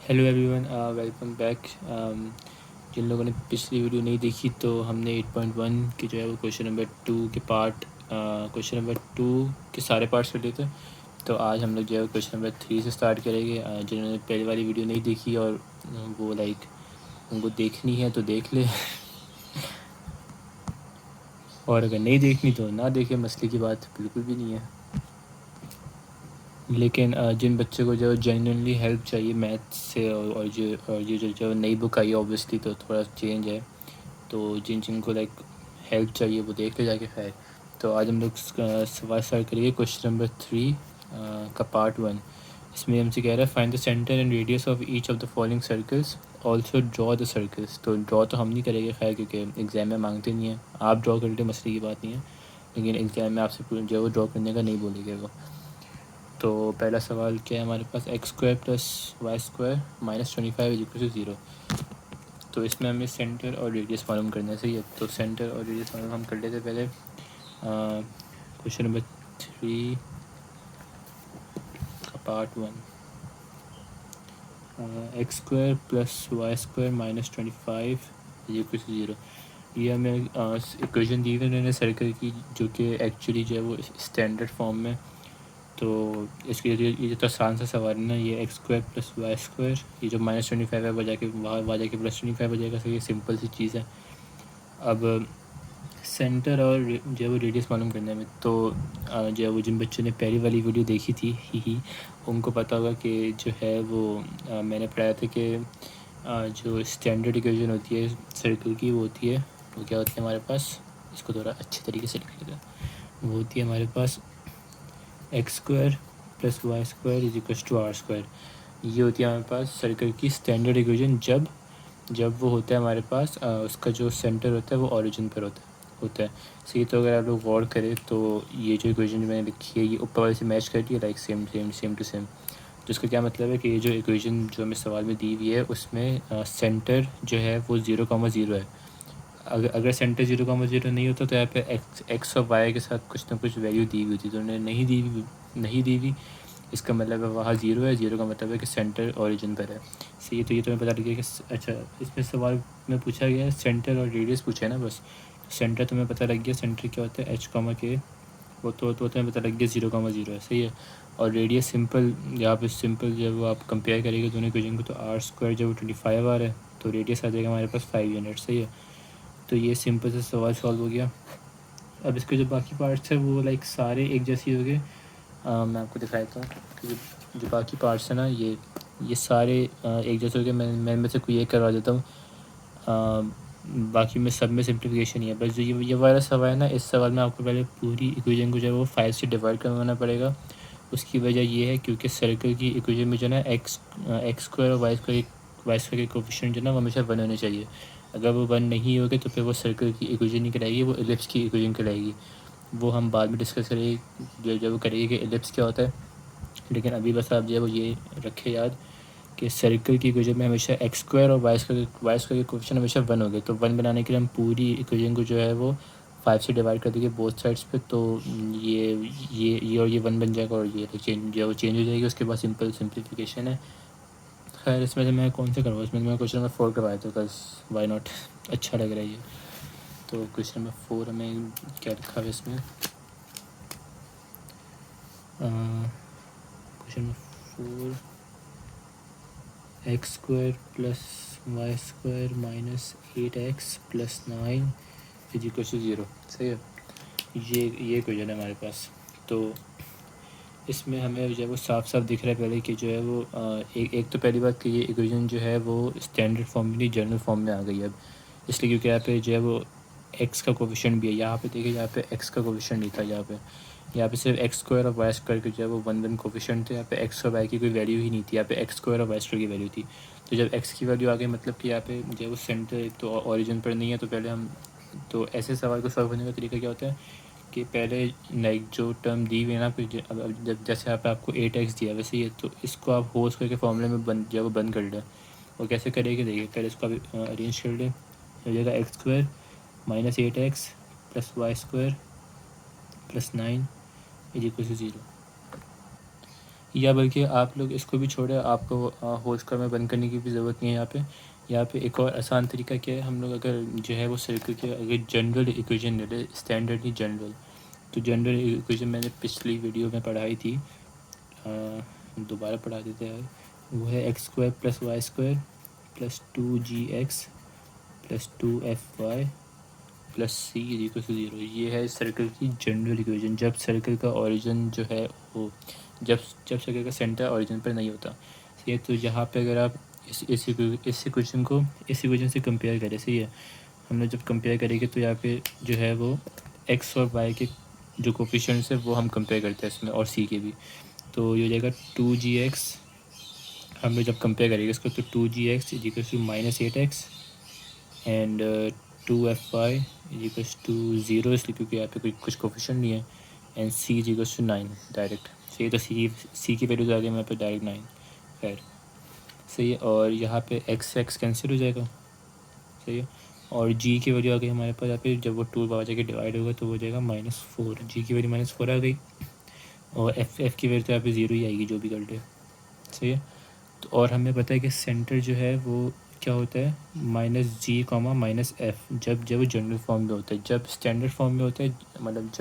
Hello everyone, welcome back. जिन लोगों ने पिछली वीडियो नहीं देखी तो हमने 8.1 के जो है वो क्वेश्चन नंबर 2 के क्वेश्चन नंबर 2 के सारे पार्ट्स कर लिए थे। तो आज हम लोग जो है क्वेश्चन नंबर 3 से स्टार्ट करेंगे। जिन्होंने पहले वाली वीडियो नहीं देखी और वो उनको देखनी है तो देख ले और अगर नहीं देखनी तो ना देखे, मसले की बात बिल्कुल भी नहीं है। लेकिन जिन बच्चों को जो जेन्युइनली हेल्प चाहिए मैथ से और ये जो नई बुक आई है ऑब्वियसली तो थोड़ा चेंज है, तो जिन जिन को लाइक हेल्प चाहिए वो देख ले जाके। खैर, तो आज हम लोग सवाल स्टार्ट करेंगे क्वेश्चन नंबर 3 का पार्ट 1। इसमें हमसे कह रहा है find the centre and radius of each of the following circles, also draw the circles. तो ड्रॉ तो हम नहीं करेंगे खैर, क्योंकि एग्ज़ाम में मांगते नहीं हैं। आप ड्रॉ कर ले, मसले की बात नहीं है, लेकिन एग्ज़ाम में आपसे जो है वो ड्रॉ करने का नहीं बोलेगा वो। तो पहला सवाल क्या है हमारे पास, X square plus Y square minus 25 is equal to 0। तो इसमें हमें सेंटर और रेडियस मालूम करना चाहिए। तो सेंटर और रेडियस मालूम हम कर लेते पहले। क्वेश्चन नंबर 3 का part 1, x square plus Y square minus 25 is equal to 0। ये हमें इक्वेशन दी हुई है सर्कल की, जो कि एक्चुअली जो है वो स्टैंडर्ड फॉर्म में। तो इसके लिए ये जो आसान सा सवाल है ना, ये x square plus Y square, ये जो माइनस 25 है वजह के वहाँ जाके प्लस 25 हो जाएगा। तो ये सिंपल सी चीज़ है। अब सेंटर और जो है वो रेडियस मालूम करने में, तो जो है वो जिन बच्चों ने पहली वाली वीडियो देखी थी ही उनको पता होगा कि जो है वो मैंने पढ़ाया था कि जो स्टैंडर्ड इक्वेशन होती है सर्कल की वो होती है, वो क्या होती है हमारे पास, इसको थोड़ा अच्छे तरीके से लिख लेते हैं। वो होती है हमारे पास X square plus Y square is equal to are square. ये होती है हमारे पास सर्कल की स्टैंडर्ड इक्वेशन जब वो होता है हमारे पास उसका जो सेंटर होता है वो ओरिजिन पर होता है। सही, तो अगर आप लोग गौर करें तो ये जो इक्वेशन मैंने लिखी है ये ऊपर वाले से मैच करती है, like same same same to same. तो इसका क्या मतलब है कि ये जो इक्वेशन जो हमें सवाल में दी हुई है उसमें सेंटर जो है वो 0,0 है। अगर सेंटर 0,0 नहीं होता तो यहाँ पे एक्स और वाई के साथ कुछ ना कुछ वैल्यू दी हुई थी, तो उन्हें नहीं दी हुई। इसका मतलब है वहाँ 0 है। 0 का मतलब है कि सेंटर ओरिजिन पर है। सही, तो ये तुम्हें पता लग गया कि अच्छा इसमें सवाल में पूछा गया है सेंटर और रेडियस पूछा है ना बस। सेंटर तुम्हें पता लग गया, सेंटर क्या होता है H, वो तो तुम्हें पता लग गया 0,0 है। सही है। और रेडियस सिंपल, यहाँ पे सिंपल जब आप कंपेयर करेंगे दोनों इक्वेशन को, तो आर स्क्वायर जब 25 आ रहा है तो रेडियस आ जाएगा हमारे पास 5 यूनिट। सही है। तो ये सिंपल से सवाल सॉल्व हो गया। अब इसके जो बाकी पार्ट्स है वो लाइक सारे एक जैसे हो गए। मैं आपको दिखाता हूँ कि जो बाकी पार्ट्स हैं ना ये सारे एक जैसे हो गए। मैं में से कोई एक करवा देता हूँ। बाकी में सब में सिंप्लीफिकेशन ही है। बस जो ये वाला सवाल है ना, इस सवाल में आपको पहले पूरी इक्वेशन को जो है वो 5 से डिवाइड करवाना पड़ेगा। उसकी वजह ये है क्योंकि सर्कल की इक्वेशन में जो है ना एक्स स्क्वायर और वाई स्क्वायर के कोफिशिएंट जो है ना वो हमेशा 1 होने चाहिए। अगर वो 1 नहीं होगे तो फिर वो सर्कल की इक्वेशन नहीं कहलाएगी, वो एलिप्स की इक्वेशन कहलाएगी। वो हम बाद में डिस्कस करेंगे जब वो करेंगे कि एलिप्स क्या होता है। लेकिन अभी बस आप जो है वो ये रखे याद कि सर्कल की इक्वेशन में हमेशा एक्स स्क्वायर और वाई स्क्वायर के कोफिशिएंट हमेशा 1 हो गए। तो 1 बनाने के लिए हम पूरी इक्वेशन को जो है वो 5 से डिवाइड कर देंगे बोथ साइड्स पे। तो ये और ये 1 बन जाएगा और ये चेंज जो है वो चेंज हो जाएगी। उसके बाद सिंपल सिंप्लीफिकेशन है। खैर, इसमें से मैं कौन से करवाऊँ, इसमें मैं क्वेश्चन नंबर 4 करवाया था बस, वाई नॉट, अच्छा लग रहा है ये। तो क्वेश्चन नंबर 4 हमें क्या लिखा है इसमें, question number 4, x square plus Y square minus 8x plus 9 is equal to 0। सही है। ये क्वेश्चन है हमारे पास। तो इसमें हमें जो है वो साफ साफ दिख रहा है पहले कि जो है वो एक तो पहली बात कि ये इक्वेशन जो है वो स्टैंडर्ड फॉर्म में नहीं जनरल फॉर्म में आ गई है अब। इसलिए क्योंकि यहाँ पे जो है वो एक्स का कोफिशिएंट भी है। यहाँ पे देखिए, यहाँ पे एक्स का कोफिशिएंट नहीं था। यहाँ पे सिर्फ एक्स स्क्वायर और वाई स्क्वायर के जो है वो 1 कोफिशिएंट थे। यहाँ पे एक्स और वाई की कोई वैल्यू ही नहीं थी। यहाँ पे एक्स स्क्वायर और वाई स्क्वायर की वैल्यू थी। तो जब एक्स की वैल्यू आ गई मतलब कि यहाँ पे जो है वो सेंटर एक तो ऑरिजिन पर नहीं है। तो पहले हम, तो ऐसे सवाल को सॉल्व करने का तरीका क्या होता है कि पहले लाइक जो टर्म दी हुई है ना, फिर अब जब जैसे यहाँ पे आपको 8x दिया वैसे ही है, तो इसको आप होल स्क्वायर के फॉर्मूले में बंद जो है वो बंद कर लें। और कैसे करेंगे देखिए, पहले इसको आप अरेंज कर लें। हो जाएगा x square minus 8x plus Y square plus 9 is equal to 0। या बल्कि आप लोग इसको भी छोड़े, आपको होल स्क्वायर में बंद करने की भी ज़रूरत नहीं है। यहाँ पे एक और आसान तरीका क्या है, हम लोग अगर जो है वो सर्कल के अगर जनरल इक्वेशन ले लें, स्टैंडर्ड नहीं जनरल, तो जनरल इक्वेशन मैंने पिछली वीडियो में पढ़ाई थी, दोबारा पढ़ा देते हैं। वो है x square plus Y square plus 2gx plus 2fy plus c is equal to 0। ये है सर्कल की जनरल इक्वेशन जब सर्कल का ओरिजिन जो है वो जब जब सर्कल का सेंटर ओरिजिन पर नहीं होता। सही है, तो यहाँ पे अगर आप इस इक्वेशन को इस इक्वेशन से कंपेयर करें, सही है, हम लोग जब कंपेयर करेंगे तो यहाँ पे जो है वो एक्स और वाई के जो कोफिशिएंट्स है वो हम कंपेयर करते हैं इसमें, और सी के भी। तो ये हो जाएगा 2gx, हम लोग जब कंपेयर करेंगे इसको तो 2gx is equal to -8x and 2fy is equal to 0, इसलिए क्योंकि यहाँ पे कोई कुछ कोफिशिएंट नहीं है, and c is equal to 9 direct. सही है, तो सी की वैल्यूज आ गई यहाँ पे डायरेक्ट 9। खैर सही है, और यहाँ पे एक्स कैंसिल हो जाएगा। सही है, और जी की वैल्यू आ गई हमारे पास यहाँ पे, जब वो 2 बाबा जाके डिवाइड होगा तो हो जाएगा -4, जी की वैल्यू -4 आ गई, और एफ की वैल्यू तो यहाँ पे 0 ही आएगी जो भी कर ले। सही है, तो और हमें पता है कि सेंटर जो है वो क्या होता है -g, -f, जब जनरल फॉर्म में होता है। जब स्टैंडर्ड फॉर्म में होता है, मतलब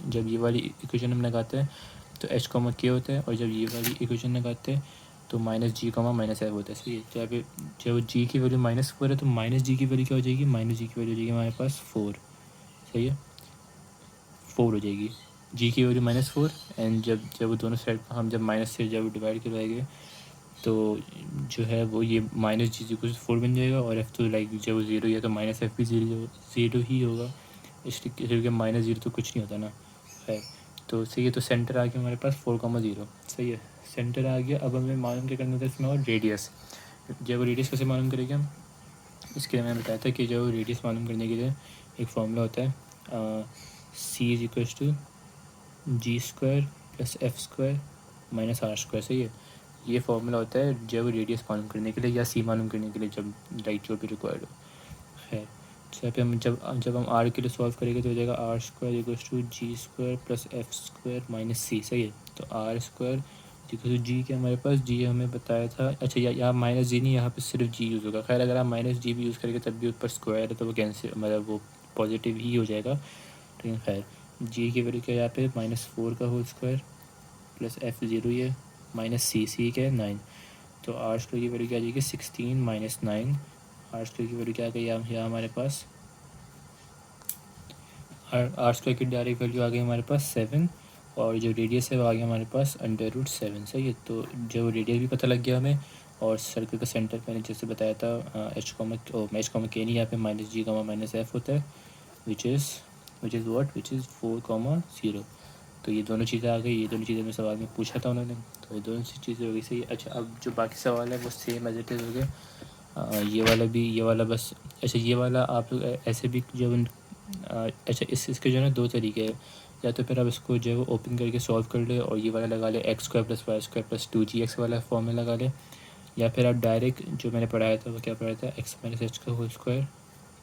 जब ये वाली इक्वेशन हम लगाते हैं तो h, k होता है, और जब ये वाली इक्वेशन लगाते हैं तो -g, -f होता है। सही है, तो यहाँ पे जब g की वैल्यू -4 है तो -g की वैल्यू क्या हो जाएगी, -g की वैल्यू हो जाएगी हमारे पास 4। सही है, 4 हो जाएगी g की वैल्यू -4, एंड जब वो दोनों साइड हम जब माइनस से जब डिवाइड करवाएंगे तो जो है वो ये -g कुछ 4 बन जाएगा, और f तो लाइक जब 0 है तो -f भी 0 ही होगा, इसलिए क्योंकि -0 तो कुछ नहीं होता ना। है, तो सही है, तो सेंटर आ गया हमारे पास 4,0। सही है, सेंटर आ गया। अब हमें मालूम क्या करना था इसमें, और रेडियस। जब रेडियस कैसे मालूम करेंगे हम, इसके लिए मैंने बताया था कि जो रेडियस मालूम करने के लिए एक फॉर्मूला होता है, C is equal to G square plus F square minus R square. सही है, ये फॉर्मूला होता है जब रेडियस मालूम करने के लिए या सी मालूम करने के लिए, जब लाइक जो भी रिक्वायर्ड हो। है, तो यहाँ पे हम जब हम आर के लिए सॉल्व करेंगे तो हो जाएगा R square equal to G square plus F square minus C. सही है, तो are square equal to G के हमारे पास जी हमें बताया था। अच्छा, यहाँ माइनस जी नहीं, यहाँ पे सिर्फ जी यूज़ होगा। खैर, अगर आप माइनस जी भी यूज़ करेंगे तब भी ऊपर स्क्वायर है तो वो कैंसिल, मतलब वो पॉजिटिव ही हो जाएगा। लेकिन खैर, जी की वैल्यू क्या है यहाँ पे -4 का होल स्क्वायर प्लस एफ 0 ही है, माइनस सी क्या है 9, तो आर स्क्वायर की वैल्यू क्या आ जाएगी 16 - 9। आर स्क्वायर की वैल्यू क्या आ गई यहाँ हमारे पास, आर स्क्वायर की डायरेक्ट वैल्यू आ गई हमारे पास 7, और जो रेडियस है वो आ गया हमारे पास √7। सही है, तो जो रेडियस भी पता लग गया हमें, और सर्कल का सेंटर मैंने जैसे बताया था एच कॉमा के नहीं, यहाँ पे -g, -f होता है, विच इज़ विच इज़ 4,0। तो ये दोनों चीज़ें आ गई, ये दोनों चीज़ें में सवाल में पूछा था उन्होंने, तो ये दोनों चीज़ें हो गई। सही। अच्छा, अब जो बाकी सवाल है वो सेम एज इट इज़ हो गए। ये वाला भी, ये वाला बस, अच्छा ये वाला आप लोग ऐसे भी जब अच्छा इसके जो है ना 2 तरीके हैं, या तो फिर आप इसको जो है वो ओपन करके सॉल्व कर ले और ये वाला लगा ले x square plus Y square plus 2gx वाला फॉर्म में लगा ले, या फिर आप डायरेक्ट जो मैंने पढ़ाया था वो क्या पढ़ाया था, एक्स माइनस एच का whole square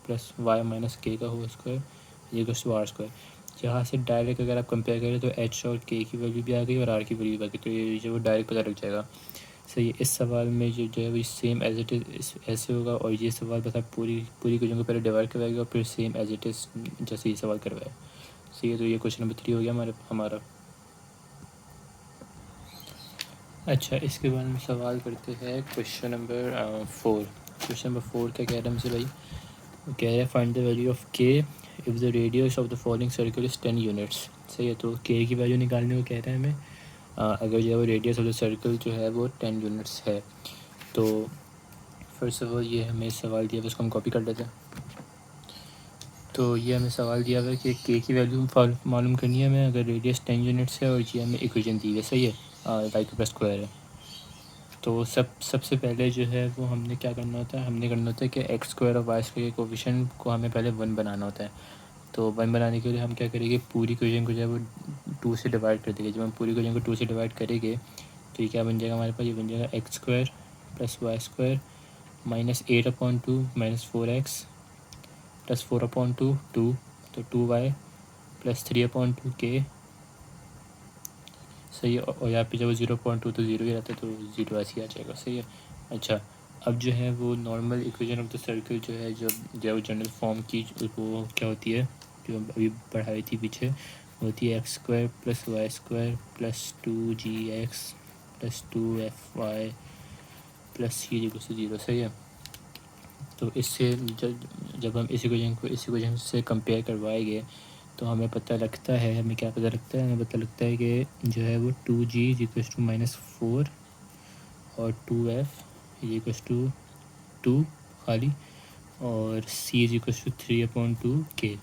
plus y minus k का होल स्क्वायर ये टू आर स्क्वायर। यहाँ से डायरेक्ट अगर आप कंपेयर करें तो एच और के की वैल्यू भी आ गई और आर की वैल्यू भी आ गई, तो ये जो वो डायरेक्ट पता लग जाएगा। सही है, इस सवाल में जो है वो सेम एज इट इज़ ऐसे होगा, और ये सवाल बस आप पूरी क्वेश्चन को पहले डिवाइड करवाएगा और फिर सेम एज इट इज़ जैसे ये सवाल करवाए। सही है, तो ये क्वेश्चन नंबर 3 हो गया हमारा। अच्छा, इसके बाद हम सवाल करते हैं क्वेश्चन नंबर 4। क्वेश्चन नंबर 4 क्या कह रहा है हमसे भाई, वो कह रहा है फाइंड द वैल्यू ऑफ के if the radius of the following circle is 10 units. सही है, तो के की वैल्यू निकालने को कह रहा है हमें, अगर जो है वो रेडियस ऑफ द सर्कल जो है वो 10 यूनिट्स है। तो फर्स्ट ऑफ ऑल ये हमें सवाल दिया हुआ, उसको हम कॉपी कर लेते हैं। तो ये हमें सवाल दिया हुआ है कि के की वैल्यू मालूम करनी है हमें अगर रेडियस 10 यूनिट्स है, और ये हमें इक्वेशन दी है। सही है, वाई का स्क्वायर है। तो सबसे पहले जो है वो हमने क्या करना होता है, हमने करना होता है कि एक्स स्क्वायर और वाई स्क्वायर के कोफिशिएंट को हमें पहले 1 बनाना होता है। तो 1 बनाने के लिए हम क्या करेंगे, पूरी इक्वेशन को जो है वो 2 से डिवाइड कर देंगे। जब हम पूरी इक्वेशन को 2 से डिवाइड करेंगे तो ये क्या बन जाएगा हमारे पास, ये बन जाएगा x square plus Y square -8/2 -4x plus 4/2 2, तो 2y प्लस 3/2 k सही है। और यहाँ पे जब 0.2 तो 0 ही रहता है, तो 0 ऐसे ही आ जाएगा। सही है। अच्छा, अब जो है वो normal equation of the circle जो है, जो जनरल फॉर्म की वो क्या होती है, जो अभी पढ़ाई थी पीछे, होती है x square plus Y square plus 2gx plus 2fy plus C equal to 0। सही है। तो इससे जब हम इस इक्वेशन को इस इक्वेशन से कंपेयर करवाएंगे तो हमें पता लगता है, हमें क्या पता लगता है, हमें पता लगता है कि जो है वो 2g इक्वल टू -4 और 2f इक्वल टू 2 खाली, और c इक्वल टू 3/2k।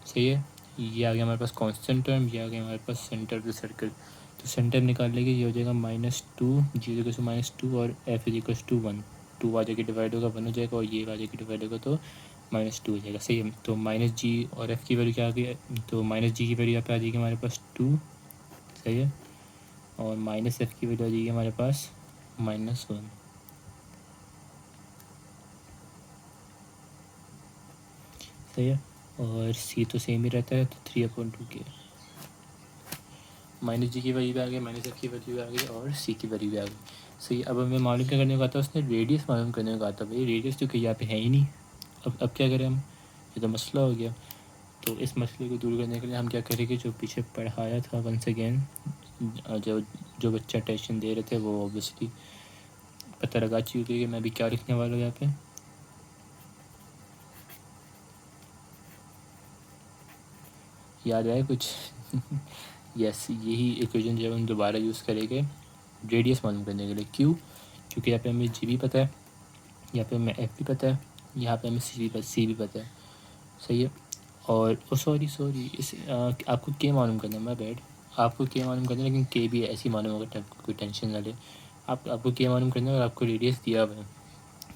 सही है। ये आ गया हमारे पास कांस्टेंट टर्म, ये आ गया हमारे पास सेंटर ऑफ द सर्कल। तो सेंटर निकाल लेंगे, ये हो जाएगा -2, जी इक्वल टू -2 और f इक्वल टू 1। 2 आ जाके डिवाइड होगा 1 हो जाएगा, और ये आ जाके डिवाइड होगा तो -2 हो जाएगा। सही है। तो -g और f की वैल्यू क्या आ गई, तो -g की वैल्यू यहाँ पे आ जाएगी हमारे पास 2। सही है। और -f की वैल्यू आ जाएगी हमारे पास -1। सही है। और c तो सेम ही रहता है, तो 3/2k। -g की वैल्यू भी आ गई, -f की वैल्यू भी आ गई, और c की वैल्यू भी आ गई। सही है। अब हमें मालूम क्या करने को आता है, उसने रेडियस मालूम करने को कहा था। भाई रेडियस तो कहीं यहाँ पे है ही नहीं। अब क्या करें हम, ये तो मसला हो गया। तो इस मसले को दूर करने के लिए हम क्या करेंगे, जो पीछे पढ़ाया था वंस अगेन, जो जो बच्चा टेंशन दे रहे थे वो ऑब्वियसली पता लगा चुके कि मैं भी क्या लिखने वाला हूँ यहाँ पे। याद आया कुछ? यस, यही इक्वेशन जब हम दोबारा यूज़ करेंगे रेडियस मालूम करने के लिए। क्यों? क्योंकि यहाँ पे हमें जी भी पता है, यहाँ पे हमें एफ भी पता है, यहाँ पे हमें सी भी पता है। सही है। और सॉरी इस आपको के मालूम करना है, मैं बैड, आपको के मालूम करना है, लेकिन के भी ऐसे ही मालूम होगा, कोई टेंशन ना ले। आपको के मालूम करना है और आपको रेडियस दिया हुआ है।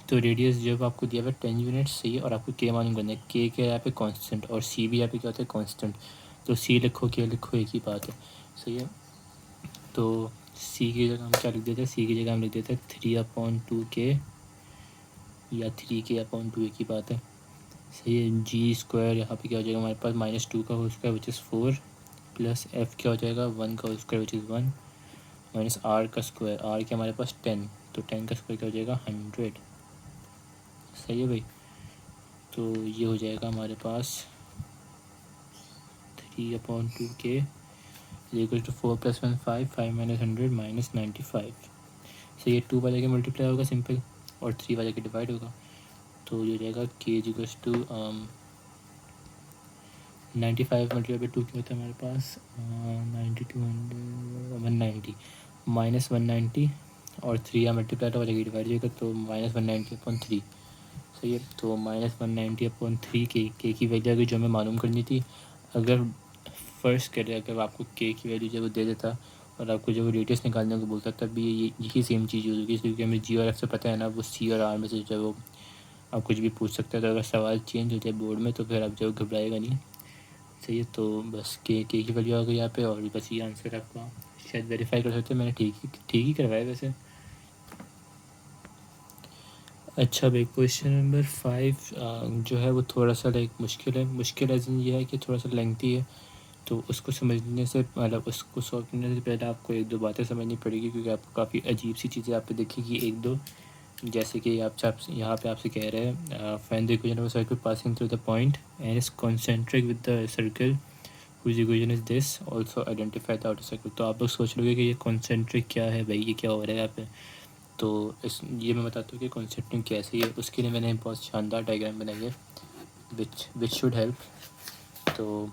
तो रेडियस जब आपको दिया हुआ है 10 यूनिट्स, सही है, और आपको के मालूम करना है। के क्या है यहाँ पे कांस्टेंट, और सी भी यहाँ पे क्या होता है कांस्टेंट। तो सी लिखो के लिखो एक ही बात है। सही है। तो सी की जगह हम क्या लिख देते हैं, सी की जगह हम लिख देते हैं 3/2k या 3k/2, एक ही बात है। सही है। जी स्क्वायर यहाँ पे क्या हो जाएगा हमारे पास, -2 का whole square which is 4 plus f क्या हो जाएगा 1 का whole square which is 1 minus r का स्क्वायर, आर के हमारे पास 10, तो 10 का स्क्वायर क्या हो जाएगा 100। सही है भाई। तो ये हो जाएगा हमारे पास 3/2k इक्वल टू 4 + 1 5, 5 - 100 -95। सही है। 2 वाले के मल्टीप्लाई होगा सिंपल, और 3 वाले के डिवाइड होगा। तो ये हो जाएगा के इक्वल टू 95 मल्टीप्लाई बाई 2 क्या होता है हमारे पास 92 190 -190, और 3 या मल्टीप्लाई हो जाएगी डिवाइड जाएगा, तो -190/3। सही है। तो -190/3 के की वैल्यू अगर जो हमें मालूम करनी थी, अगर फर्स्ट करें, अगर आपको के की वैल्यू जब वो दे देता और आपको जब वो रेडियस निकालने को बोलता, तब भी यही सेम चीज़ यूज़ होगी, क्योंकि हमें जी और एफ से पता है ना, वो सी और आर में से जब वो आप कुछ भी पूछ सकते हैं। तो अगर सवाल चेंज हो जाए बोर्ड में तो फिर आप जब घबराएगा नहीं। सही है। तो बस के की वैल्यू आ गई यहाँ पे, और बस ये आंसर आपका शायद वेरीफाई कर सकते हैं। मैंने ठीक ही करवाया वैसे। अच्छा भाई, क्वेश्चन नंबर 5 जो है वो थोड़ा सा लाइक मुश्किल है। मुश्किल एज इन ये है कि थोड़ा सा लेंथी है, तो उसको समझने से मतलब उसको सॉल्व करने से पहले आपको एक दो बातें समझनी पड़ेगी, क्योंकि आपको काफ़ी अजीब सी चीज़ें आप पे दिखेगी एक दो। जैसे कि यहाँ पे आपसे कह रहे हैं find the equation of a circle passing through the point and is concentric with the circle whose equation is this, also identify the outer circle. तो आप लोग सोच लोगे कि ये कॉन्सेंट्रिक क्या है भाई, ये क्या हो रहा है यहाँ पे। तो ये मैं बताता हूँ कि कॉन्सेंट्रिक कैसे ही है। उसके लिए मैंने बहुत शानदार डायग्राम बनाई है विच शुड हेल्प। तो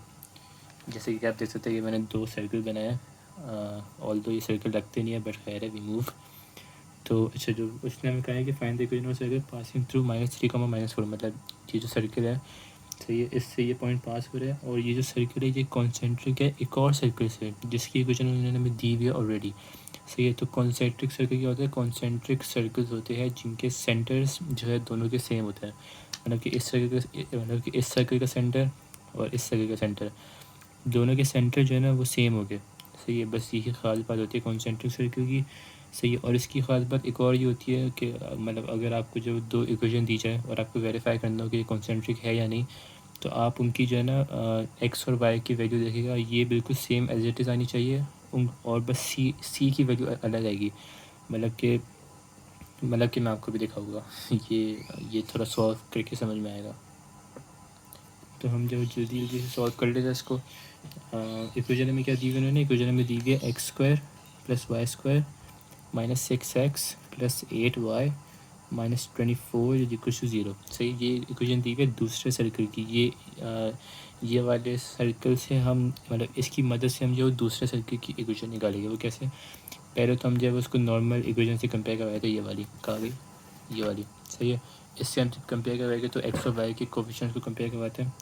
जैसे कि आप देख सकते हैं कि मैंने 2 सर्कल बनाए, ऑल दो ये सर्कल रखते नहीं है, बट खैर है, वी मूव। तो अच्छा, जो उसने हमें कहा है कि find the equation of circle passing through -3, -4, मतलब ये जो सर्कल है, सही है, इससे ये पॉइंट पास हो रहा है, और ये जो सर्कल है ये कॉन्सेंट्रिक है एक और सर्कल से, जिसकी इक्वेशन उन्होंने हमें दी हुई है ऑलरेडी। सही है। तो कॉन्सेंट्रिक सर्कल क्या होता है, कॉन्सेंट्रिक सर्कल्स होते हैं जिनके सेंटर्स जो है दोनों के सेम होते हैं, मतलब कि इस सर्कल का सेंटर और इस सर्कल का सेंटर, दोनों के सेंटर जो है ना वो सेम हो गए। सही है। बस यही ख़ास बात होती है कॉन्सेंट्रिक सर्कल की। सही है। और इसकी ख़ास बात एक और ये होती है कि मतलब अगर आपको जो 2 इक्वेशन दी जाए और आपको वेरीफाई करना हो कि ये कॉन्सेंट्रिक है या नहीं, तो आप उनकी जो है ना एक्स और वाई की वैल्यू देखेगा, ये बिल्कुल सेम एज इट इज़ आनी चाहिए, और बस सी की वैल्यू अलग आएगी। मतलब कि मैं आपको भी दिखाऊंगा ये थोड़ा सॉल्व करके समझ में आएगा। तो हम जब जल्दी जल्दी से सॉल्व कर लेते हैं इसको। इक्वेशन में क्या दी हुई उन्होंने, इक्वेशन में दी हुई है x square plus Y square minus 6x plus 8y minus 24 is equal to 0। सही, ये इक्वेशन दी हुई है दूसरे सर्कल की। ये वाले सर्कल से हम मतलब इसकी मदद से हम जो दूसरे सर्कल की इक्वेशन निकालेंगे। वो कैसे, पहले तो हम जब उसको नॉर्मल इक्वेशन से कंपेयर करवाए थे, ये वाली कहाँ गई, ये वाली। सही है, इससे हम जब कंपेयर करवाएंगे तो एक्स और वाई के कोफिशिएंट को कंपेयर करवाते हैं।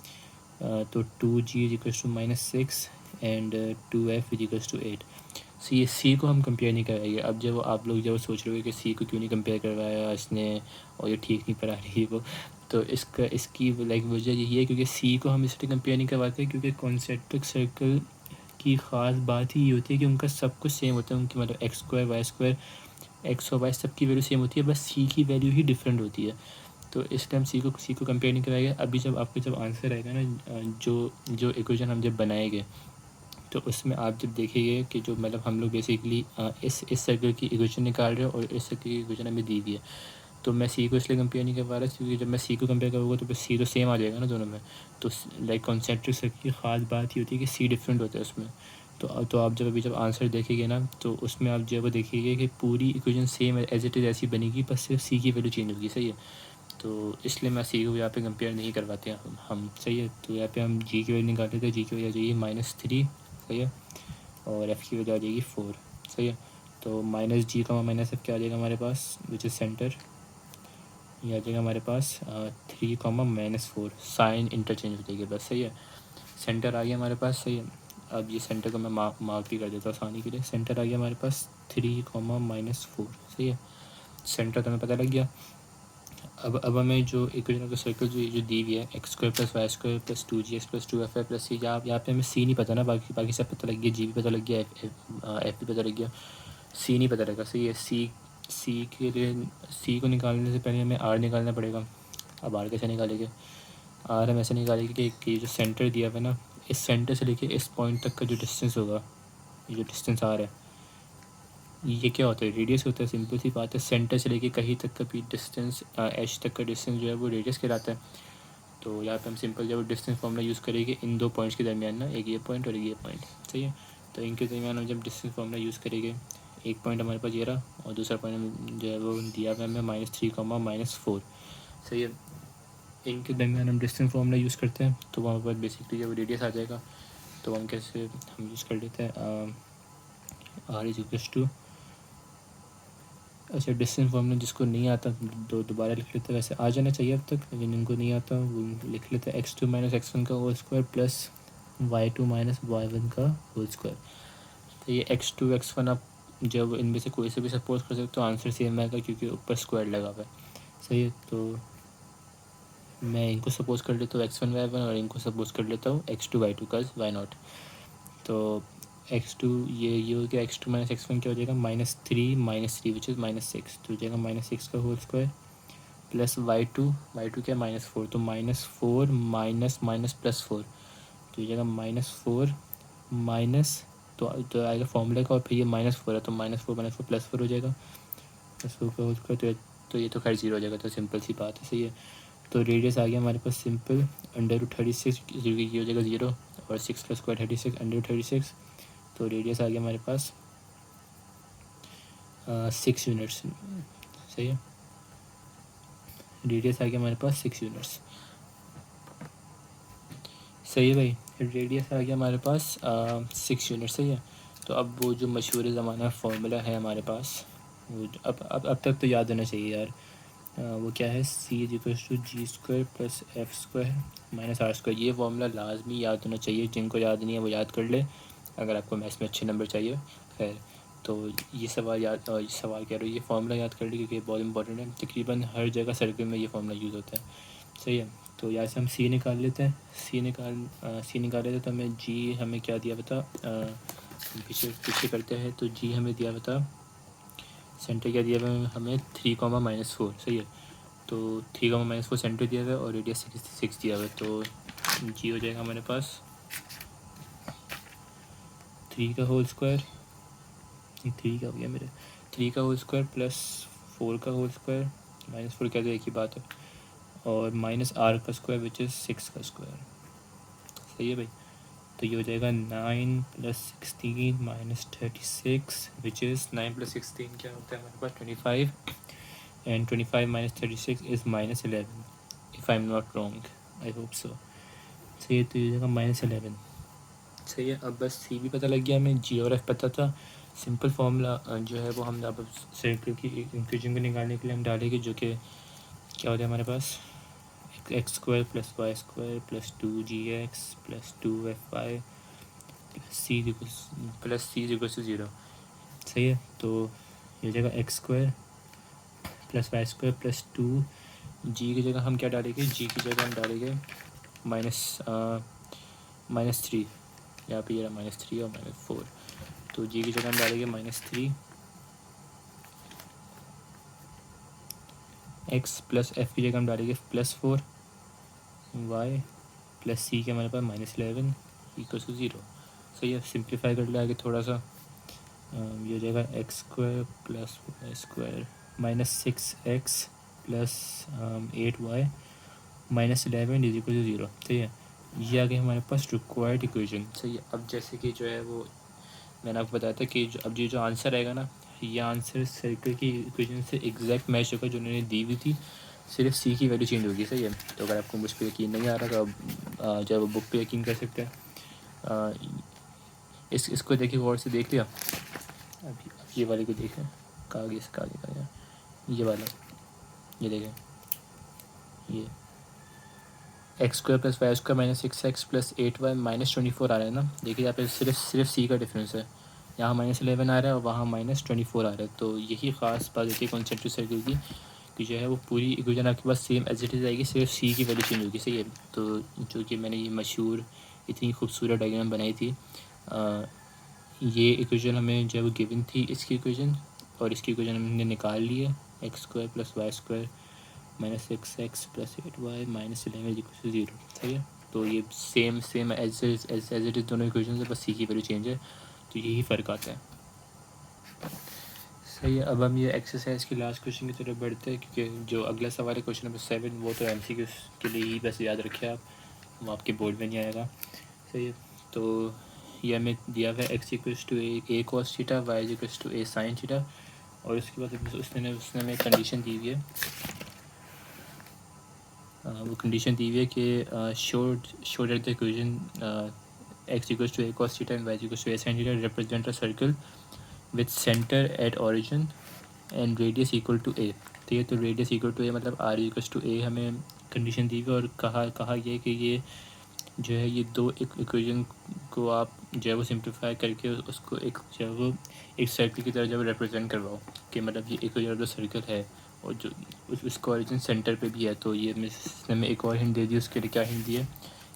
तो 2g is equal to -6 and 2f is equal to 8। ये सी को हम कंपेयर नहीं कराएंगे। अब जब आप लोग जब सोच रहे हो कि सी को क्यों नहीं कंपेयर करवाया इसने और ये ठीक नहीं पढ़ा रही है वो, तो इसकी लाइक वजह यही है क्योंकि सी को हम इसलिए कंपेयर नहीं करवाते क्योंकि कॉन्सेंट्रिक सर्कल की ख़ास बात ही ये होती है कि उनका सब कुछ सेम होता है। उनकी मतलब x square y square x और वाई सबकी वैल्यू सेम होती है, बस सी की वैल्यू ही डिफरेंट होती है। तो इस टाइम सी को कंपेयर नहीं कराएगा। अभी जब आपको जब आंसर आएगा ना, जो इक्वेशन हम जब बनाएंगे तो उसमें आप जब देखेंगे कि जो मतलब हम लोग बेसिकली इस सर्कल की इक्वेशन निकाल रहे हैं और इस सर्कल की इक्वेशन हमें दी हुई है। तो मैं सी को इसलिए कंपेयर नहीं कर पा रहा क्योंकि जब मैं सी को कंपेयर करूँगा तो सी तो सेम आ जाएगा ना दोनों में। तो लाइक कॉन्सेंट्रिक सर्कल की ख़ास बात ये होती है कि सी डिफरेंट होता है उसमें। तो आप जब आंसर देखेंगे ना तो उसमें आप जब देखिएगा कि पूरी equation same as it is ऐसी बनेगी, बस सिर्फ सी की वैल्यू चेंज होगी। सही है, तो इसलिए मैं सी को यहाँ पे कंपेयर नहीं करवाते हैं हम। सही है, तो यहाँ पे हम जी की वैल्यू निकालते थे, जी की वैल्यू आ जाएगी -3। सही है, और एफ़ की वैल्यू आ जाएगी 4। सही है, तो -g का -f क्या आ जाएगा हमारे पास, विच इज़ सेंटर। ये आ जाएगा हमारे पास 3 -4। साइन इंटरचेंज हो जाएगी बस। सही है, सेंटर आ गया हमारे पास। सही है, अब ये सेंटर को मैं मार्क भी कर देता हूँ आसानी के लिए। सेंटर आ गया हमारे पास 3 -4। सही है, सेंटर तो हमें पता लग गया। अब हमें जो इक्वेशन का सर्कल जो दी हुई है x square plus Y square plus 2gx plus 2fy plus C, यहाँ पे हमें सी नहीं पता ना, बाकी सब पता लग गया, जी भी पता लग गया, एफ भी पता लग गया, सी नहीं पता लगा। सही है, सी के लिए सी को निकालने से पहले हमें आर निकालना पड़ेगा। अब आर कैसे निकालेंगे, आर हम ऐसे निकालेंगे कि जो सेंटर दिया हुआ है ना, इस सेंटर से लेके इस पॉइंट तक का जो डिस्टेंस होगा, ये जो डिस्टेंस आर है, ये क्या होता है, रेडियस होता है। सिंपल सी बात है, सेंटर से लेके कहीं तक का भी डिस्टेंस एच तक का डिस्टेंस जो है वो रेडियस कहलाता है। तो यहाँ पे हम सिंपल जब डिस्टेंस फॉर्मूला यूज़ करेंगे इन दो पॉइंट्स के दरमियान ना, एक ये पॉइंट और एक ये पॉइंट। सही है, तो इनके दरमियान हम जब डिस्टेंस फॉर्मूला यूज़ करेंगे, एक पॉइंट हमारे पास ये रहा और दूसरा पॉइंट जो है वो दिया हुआ हमें -3 -4। सही है, इनके दरमियान हम डिस्टेंस फॉर्मूला यूज़ करते हैं तो वहाँ पर बेसिकली जब रेडियस आ जाएगा तो हम कैसे हम यूज़ कर लेते हैं आर इज इक्वल टू, अच्छा डिस्टेंस फॉर्मूला जिसको नहीं आता दोबारा लिख लेते हैं, वैसे आ जाना चाहिए अब तक, लेकिन इनको नहीं आता वो लिख लेते हैं x2 - x1 का whole square plus y2 - y1 का होल स्क्वायर। तो ये x2 x1 आप जब इनमें से कोई से भी सपोज कर सकते हो, आंसर सेम आएगा क्योंकि ऊपर स्क्वायर लगा हुआ है। सही है, तो मैं इनको सपोज कर लेता हूँ x1 y1 और इनको सपोज कर लेता हूँ x2 y2 का y0। तो x2 ये हो गया, x2 - x1 क्या हो जाएगा, -3 विच इज़ -6, तो हो जाएगा -6 का होल स्क्वायर प्लस y2 क्या -4, तो -4 माइनस माइनस +4, तो ये जाएगा -4 माइनस, तो आएगा फॉर्मूले का और फिर ये -4 है तो -4 +4 हो जाएगा, +4 का होल स्क्वायर, तो ये तो खैर 0 हो जाएगा। तो सिंपल सी बात है। सही है, तो रेडियस आ गया हमारे पास सिंपल √36, ये हो जाएगा 0 और 6 का स्क्वायर 36 √36, तो रेडियस आ गया हमारे पास 6 यूनिट्स। सही है, रेडियस आ गया हमारे पास 6 यूनिट्स। सही है भाई, रेडियस आ गया हमारे पास 6 यूनिट। सही है, तो अब वो जो मशहूर ज़माना फार्मूला है हमारे पास, वो अब तक तो याद होना चाहिए यार। वो क्या है, C=G² + F² - R²। ये फार्मूला लाजमी याद होना चाहिए, जिनको याद नहीं है वो याद कर ले अगर आपको मैथ्स में अच्छे नंबर चाहिए। खैर, तो ये सवाल कह रहे हो, ये फार्मूला याद कर ले क्योंकि बहुत इंपॉर्टेंट है। तकरीबन हर जगह सर्कल में ये फार्मूला यूज़ होता है। सही है, तो यहाँ से हम सी निकाल लेते हैं। सी निकाल लेते तो हमें जी हमें क्या दिया बता, पीछे करते हैं तो जी हमें दिया बता, सेंटर क्या दिया हुआ हमें 3 -4। सही है, तो 3 -4 सेंटर दिया हुआ है और रेडियस 6 दिया हुआ है, तो जी हो जाएगा हमारे पास 3 का होल स्क्वायर 3 का हो गया मेरे, 3 का होल स्क्वायर प्लस 4 का होल स्क्वायर माइनस 4 क्या तो एक ही बात है, और माइनस आर का स्क्वायर विच इज़ 6 का स्क्वायर। सही है भाई। तो ये हो जाएगा 9 plus 16 minus 36 which is 9 plus 16 क्या होता है हमारे पास 25, and 25 minus 36 is minus 11 if I am not wrong, I hope so. सही है, तो ये हो जाएगा माइनस 11। सही है, अब बस सी भी पता लग गया हमें, जी और एफ पता था। सिंपल फार्मूला जो है वो हम अब सर्कल की इक्वेशन को निकालने के लिए हम डालेंगे, जो कि क्या होता है हमारे पास X square plus Y square plus 2gx plus 2fy plus C equal to 0। सही है, तो ये हो जाएगा x square plus Y square plus 2g की जगह हम क्या डालेंगे, जी की जगह हम डालेंगे -3, यहाँ पे ये -3 और -4, तो जी की जगह हम डालेंगे -3 एक्स प्लस एफ की जगह हम डालेंगे +4 वाई प्लस सी के हमारे पास -11 इक्वल टू 0। सही है, सिंप्लीफाई कर ले आगे थोड़ा सा, ये हो जाएगा x square plus Y square -6x plus 8y -11 is equal to 0। सही है, ये आ गई हमारे पास रिक्वायर्ड इक्वेशन। सही है, अब जैसे कि जो है वो मैंने आपको बताया था कि अब ये जो आंसर आएगा ना, ये आंसर सर्कल की इक्वेशन से एग्जैक्ट मैच होगा जो उन्होंने दी हुई थी, सिर्फ सी की वैल्यू चेंज होगी। सही है, तो अगर आपको मुझ पर यकीन नहीं आ रहा तो आप जो है वो बुक पे यकीन कर सकते हैं। इसको देखिए, गौर से देख लिया, अभी अब ये वाले को देखें, कहाँ गया इसका आगे का, ये वाला, ये देखें, ये x square plus Y square -6x plus 8y -24 आ रहा है ना। देखिए यहाँ पे सिर्फ सी का डिफरेंस है, यहाँ -11 आ रहा है और वहाँ -24 आ रहा है। तो यही ख़ास बात होती है कॉन्सेंट्रिक सर्कल की, कि जो है वो पूरी इक्वेशन आपके पास सेम एज इट इज़ आएगी, सिर्फ सी की वैल्यू चेंज होगी। सही है, तो जो कि मैंने ये मशहूर इतनी खूबसूरत डायग्राम बनाई थी, ये इक्वेशन हमें जो है वो गिवन थी इसकी इक्वेशन, और इसकी इक्वेशन हमने निकाल ली है, x square plus Y square -6x plus 8y -11 equal to 0। सही है, तो ये सेम एज इट इज़ दोनों इक्वेशन है, बस सी की वैल्यू चेंज है, तो यही फ़र्क आता है। सही है, अब हम ये एक्सरसाइज की लास्ट क्वेश्चन की तरफ बढ़ते हैं, क्योंकि जो अगला सवाल है क्वेश्चन नंबर 7, वो तो MCQ के लिए ही बस याद रखें आप, वो आपके बोर्ड में नहीं आएगा। सही है, तो ये हमें दिया हुआ है x equals to A cos theta, y equals to A sine theta, और उसके बाद उसने हमें कंडीशन दी हुई है, वो कंडीशन दी हुई है कि show that the equation X equals to A cos theta and Y equals to A sine theta represent a circle with centre at origin and radius equal to A. ठीक है, तो radius equal to ए मतलब r equals to ए हमें condition दी हुई है, और कहा यह कि ये जो है ये दो इक्वेशन को आप जो है वो सिंप्लीफाई करके उसको एक जो है वो एक सर्कल की तरह जब रिप्रेजेंट करवाओ, कि मतलब ये इक्वेशन जो सर्कल है और जो उसका ओरिजिन सेंटर पे भी है। तो ये हमें एक और हिंट दे दी, उसके लिए क्या हिंट दी है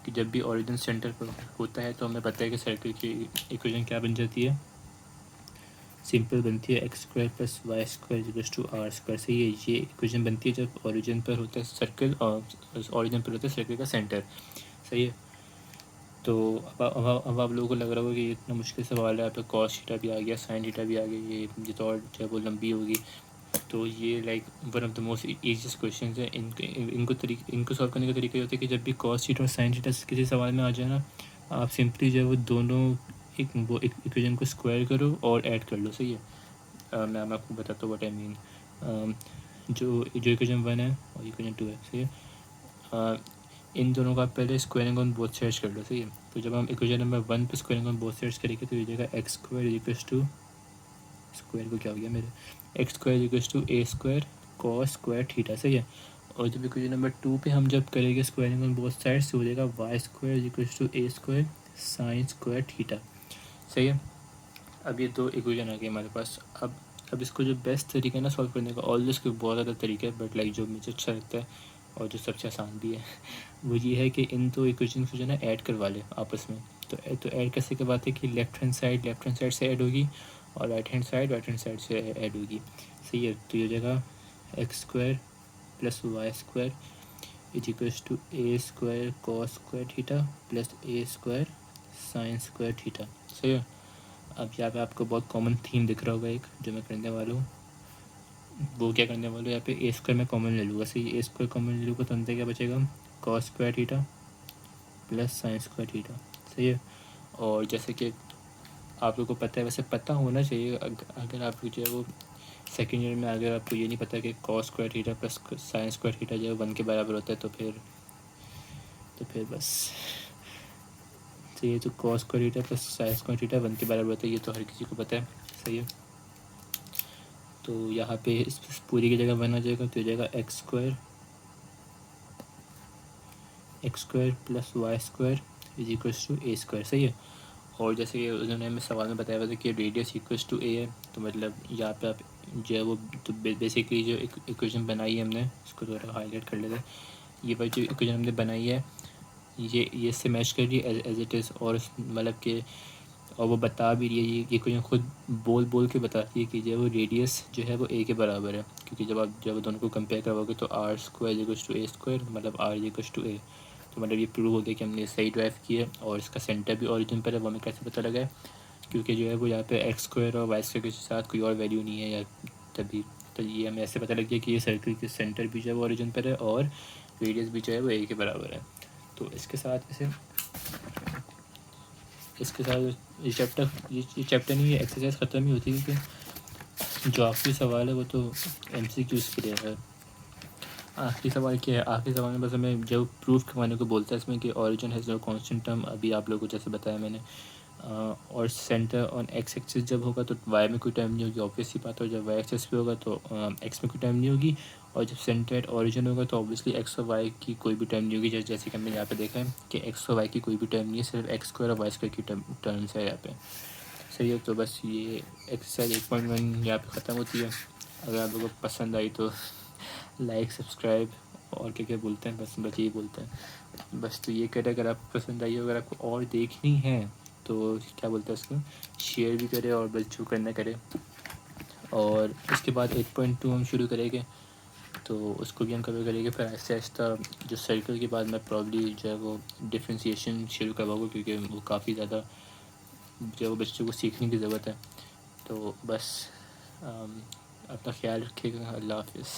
कि जब भी ओरिजिन सेंटर पर होता है तो हमें पता है कि सर्कल की इक्वेशन क्या बन जाती है, सिंपल बनती है x square plus Y square equals to are square. से ये इक्वेशन बनती है जब ओरिजिन पर होता है सर्कल, और ओरिजिन पर होता है सर्कल का सेंटर। सही है, तो अब आप लोगों को लग रहा होगा कि ये इतना मुश्किल सवाल है, यहाँ पे कॉस थीटा भी आ गया, साइन थीटा भी आ गया, ये तो और जो है वो लंबी होगी। तो ये like one of the most easiest question है। इनको सॉल्व करने का तरीका ये होता है कि जब भी कॉस थीटा और साइन थीटा किसी सवाल में आ जाए ना, आप सिंपली जो है वो दोनों वो इक्वेशन को स्क्वायर करो और ऐड कर लो। सही है, मैं आपको बताता हूँ व्हाट आई मीन। जो इक्वेशन 1 है और इक्वेशन 2 है, सही है, इन दोनों का पहले स्क्वायरिंग ऑन बोथ साइड्स कर लो। सही है, तो जब हम इक्वेशन नंबर 1 पे स्क्वायरिंग ऑन बोथ साइड्स करेंगे तो ये जाएगा x square equals to, square को क्या हो गया मेरे, x square equals to a square cos square theta. सही है, और जब इक्वेशन नंबर 2 पे हम जब करेंगे स्क्वायरिंग ऑन बोथ साइड्स तो हो जाएगा y square equals to a square sine square theta. सही है, अब ये दो इक्वेशन आ गए हमारे पास। अब इसको जो बेस्ट तरीका है ना सॉल्व करने का, ऑल इसके बहुत ज़्यादा तरीका है, बट लाइक जो मुझे अच्छा लगता है और जो सबसे आसान भी है वो ये है कि इन दो इक्वेशन को जो है ना ऐड करवा ले आपस में। तो ऐड कैसे करवाते हैं कि लेफ्ट हैंड साइड से ऐड होगी, और राइट हैंड साइड से ऐड होगी। सही है, तो ये जगह x square plus Y square is equals to a square cos square theta plus a square sine square theta. सही है, अब यहाँ पे आपको बहुत कॉमन थीम दिख रहा होगा एक जो मैं करने वाला हूँ, वो क्या करने वाला हूँ, यहाँ पे ए स्क्वायर मैं कॉमन ले लूँगा। सही, ए स्क्वायर कॉमन ले लूँगा तो अंदर क्या बचेगा, cos square theta plus sign square theta. सही है। और जैसे कि आप लोगों को पता है, वैसे पता होना चाहिए अगर आप जो है वो सेकेंड ईयर में अगर आपको ये नहीं पता कि cos square theta plus sign square theta जो है 1 के बराबर होता है, तो फिर बस। तो ये तो cos square theta plus sign square theta 1 के बराबर होता है, ये तो हर किसी को पता है। सही है। तो यहाँ पे इस पूरी की जगह 1 आ जाएगा, तो हो जाएगा x square plus Y square is equals to a square. सही है। और जैसे कि उन्होंने हमें सवाल में बताया था कि रेडियस इक्वल्स टू ए है, तो मतलब यहाँ पे आप जो है वो तो बेसिकली जो इक्वेशन बनाई है हमने, इसको थोड़ा हाईलाइट कर लेते हैं। ये पर जो इक्वेशन हमने बनाई है ये इससे मैच कर रही है एज इट इज़, और मतलब कि और वो बता भी रही है, ये इक्वेशन खुद बोल के बताती है कि जो है वो रेडियस जो है वो ए के बराबर है, क्योंकि जब दोनों को कंपेयर करवाओगे तो are square equals to a square, मतलब आर इक्वल्स टू ए। तो मतलब ये प्रूव हो गया कि हमने सही ड्राइव की है, और इसका सेंटर भी ओरिजिन पर है। वो हमें कैसे पता लगा है, क्योंकि जो है वो यहाँ पे एक्स स्क्वायर और वाई स्क्वायर के साथ कोई और वैल्यू नहीं है, या तभी तो ये हमें ऐसे पता लग गया कि ये सर्कल के सेंटर भी जो है वो ओरिजिन पर है, और रेडियस भी जो है वो ए के बराबर है। तो इसके साथ ये चैप्टर नहीं, ये एक्सरसाइज ख़त्म ही होती है, क्योंकि जो आखिरी सवाल है वो तो MCQs के लिए है। आखिरी सवाल क्या है, आखिरी सवाल में बस हमें जब प्रूफ करवाने को बोलता है इसमें कि origin has no constant term, अभी आप लोगों को जैसे बताया मैंने, और सेंटर ऑन एक्स एक्सिस जब होगा तो वाई में कोई टर्म नहीं होगी, ऑब्वियस ही बात है। और जब वाई एक्सिस पे होगा तो एक्स में कोई टर्म नहीं होगी, और जब सेंटर एट ऑरिजिन होगा तो ऑब्वियसली एक्स और वाई की कोई भी टर्म नहीं होगी, जैसे कि हमने यहाँ पे देखा है कि एक्स और वाई की कोई भी टर्म नहीं है, सिर्फ एक्स स्क्वायर और वाई स्क्वायर की टर्म्स है यहाँ पे। सही है। तो बस ये एक्सरसाइज 1.1 यहाँ पे ख़त्म होती है। अगर आप लोगों को पसंद आई तो लाइक सब्सक्राइब और क्या क्या बोलते हैं, बस यही बोलते हैं बस। तो ये करें, अगर आपको पसंद आई, अगर आपको और देखनी है तो क्या बोलते हैं उसको, शेयर भी करें और बस जो करना करें। और उसके बाद 8.2 हम शुरू करेंगे, तो उसको भी हम कवर करेंगे। फिर आहिस्ता आहिस्ता जो सर्कल के बाद मैं प्रॉब्ली जो है वो डिफ्रेंसीशन शुरू करवाऊँगा, क्योंकि वो काफ़ी ज़्यादा जो है वो बच्चों को सीखने की ज़रूरत है। तो बस अपना ख्याल रखिएगा। अल्लाह हाफिज़।